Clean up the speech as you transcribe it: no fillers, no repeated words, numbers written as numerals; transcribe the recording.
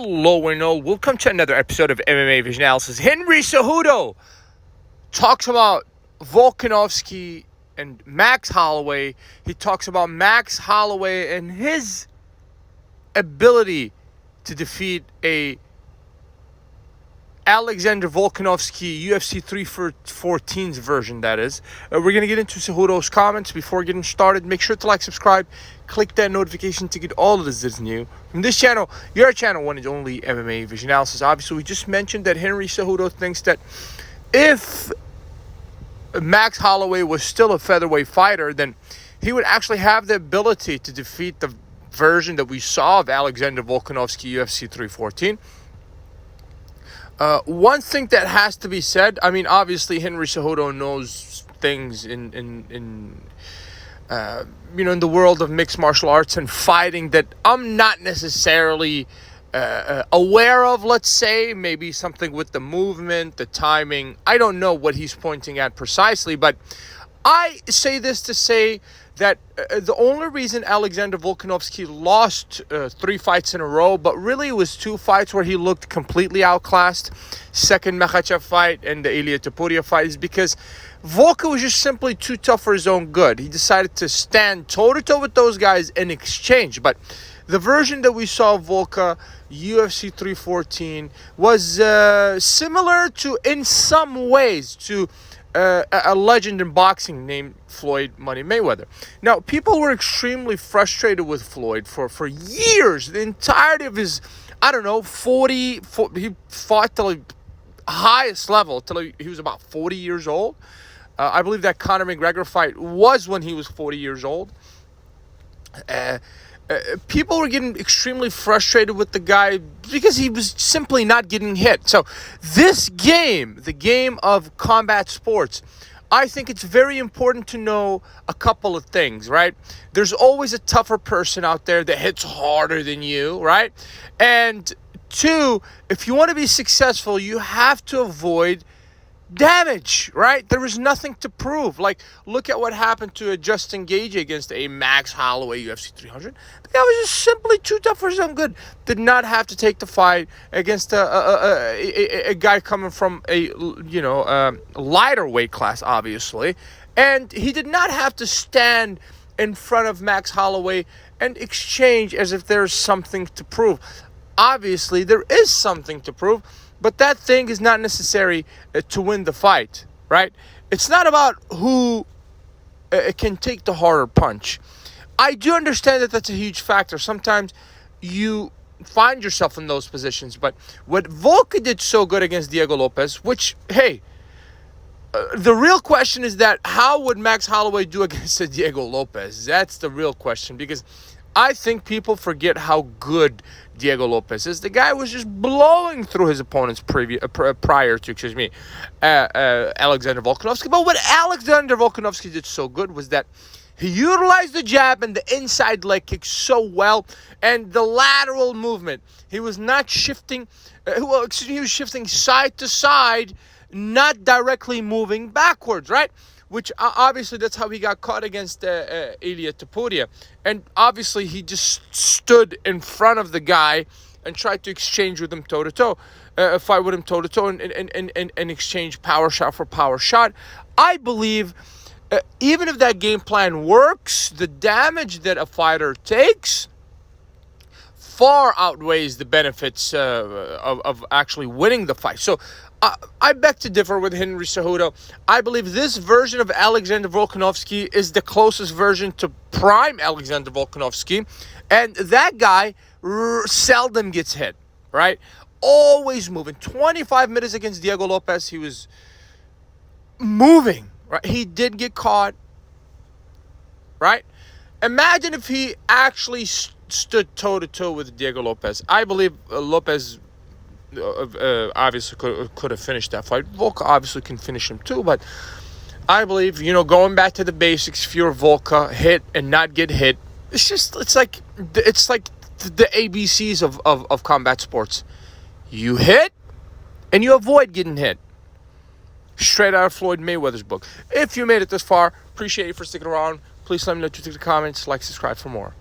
Hello and all. Welcome to another episode of MMA Vision Analysis. Henry Cejudo talks about Volkanovski and Max Holloway. He talks about Max Holloway and his ability to defeat a Alexander Volkanovski UFC 314's version, that is. We're going to get into Cejudo's comments. Before getting started, make sure to like, subscribe, click that notification to get all of this that's new. From this channel, your channel, one and only MMA Vision Analysis. Obviously, we just mentioned that Henry Cejudo thinks that if Max Holloway was still a featherweight fighter, then he would actually have the ability to defeat the version that we saw of Alexander Volkanovski UFC 314. One thing that has to be said, I mean, obviously Henry Cejudo knows things in the world of mixed martial arts and fighting that I'm not necessarily aware of, let's say. Maybe something with the movement, the timing. I don't know what he's pointing at precisely, but I say this to say that the only reason Alexander Volkanovski lost 3 fights in a row, but really it was 2 fights where he looked completely outclassed, second Makhachev fight and the Ilia Topuria fight, is because Volka was just simply too tough for his own good. He decided to stand toe-to-toe with those guys in exchange. But the version that we saw of Volka, UFC 314, was similar to, in some ways, to a legend in boxing named Floyd Money Mayweather. Now, people were extremely frustrated with Floyd for years. The entirety of his, he fought till the highest level till he was about 40 years old. I believe that Conor McGregor fight was when he was 40 years old. People were getting extremely frustrated with the guy because he was simply not getting hit. So this game, the game of combat sports, I think it's very important to know a couple of things, right? There's always a tougher person out there that hits harder than you, right? And 2, if you want to be successful, you have to avoid damage, right? There was nothing to prove. Like, look at what happened to Justin Gage against a Max Holloway UFC 300. The guy was just simply too tough for his own good. Did not have to take the fight against a guy coming from a lighter weight class, obviously, and he did not have to stand in front of Max Holloway and exchange as if there's something to prove. Obviously, there is something to prove. But that thing is not necessary to win the fight, right? It's not about who can take the harder punch. I do understand that that's a huge factor. Sometimes you find yourself in those positions. But what Volka did so good against Diego Lopez, which, hey, the real question is that how would Max Holloway do against Diego Lopez? That's the real question, because I think people forget how good Diego Lopez is. The guy was just blowing through his opponents prior to, Alexander Volkanovski. But what Alexander Volkanovski did so good was that he utilized the jab and the inside leg kick so well, and the lateral movement. He was not shifting. He was shifting side to side, not directly moving backwards, right? Which obviously that's how he got caught against Ilia Topuria. And obviously he just stood in front of the guy and tried to exchange with him toe-to-toe, fight with him toe-to-toe and exchange power shot for power shot. I believe even if that game plan works, the damage that a fighter takes far outweighs the benefits of actually winning the fight. So I beg to differ with Henry Cejudo. I believe this version of Alexander Volkanovski is the closest version to prime Alexander Volkanovski. And that guy seldom gets hit, right? Always moving. 25 minutes against Diego Lopez, he was moving, right? He did get caught, right? Imagine if he actually stood toe-to-toe with Diego Lopez. I believe Lopez obviously could have finished that fight. Volka obviously can finish him too, but I believe, going back to the basics, if you're Volka, hit and not get hit, it's like the ABCs of combat sports. You hit and you avoid getting hit. Straight out of Floyd Mayweather's book. If you made it this far, appreciate you for sticking around. Please let me know what you think in the comments. Like, subscribe for more.